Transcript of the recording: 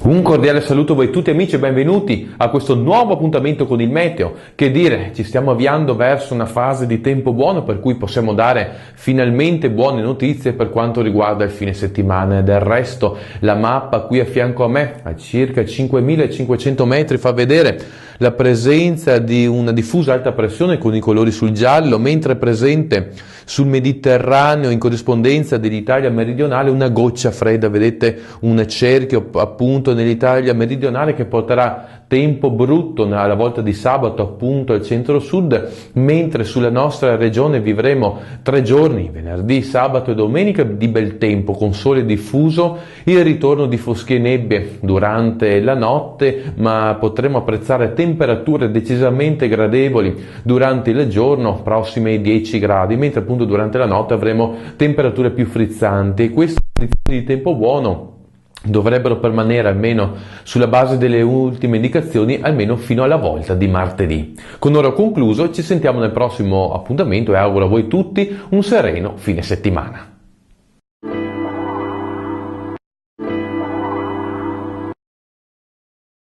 Un cordiale saluto a voi tutti amici e benvenuti a questo nuovo appuntamento con il meteo. Che dire, ci stiamo avviando verso una fase di tempo buono per cui possiamo dare finalmente buone notizie per quanto riguarda il fine settimana. Del resto la mappa qui a fianco a me, a circa 5500 metri, fa vedere la presenza di una diffusa alta pressione con i colori sul giallo, mentre è presente sul Mediterraneo in corrispondenza dell'Italia meridionale una goccia fredda. Vedete un cerchio appunto nell'Italia meridionale che porterà tempo brutto alla volta di sabato appunto al centro-sud, mentre sulla nostra regione vivremo 3 giorni, venerdì, sabato e domenica, di bel tempo con sole diffuso, il ritorno di foschie e nebbie durante la notte, ma potremo apprezzare temperature decisamente gradevoli durante il giorno, prossime ai 10 gradi, mentre appunto durante la notte avremo temperature più frizzanti. E queste condizioni di tempo buono dovrebbero permanere, almeno sulla base delle ultime indicazioni, almeno fino alla volta di martedì. Con ora ho concluso, ci sentiamo nel prossimo appuntamento e auguro a voi tutti un sereno fine settimana.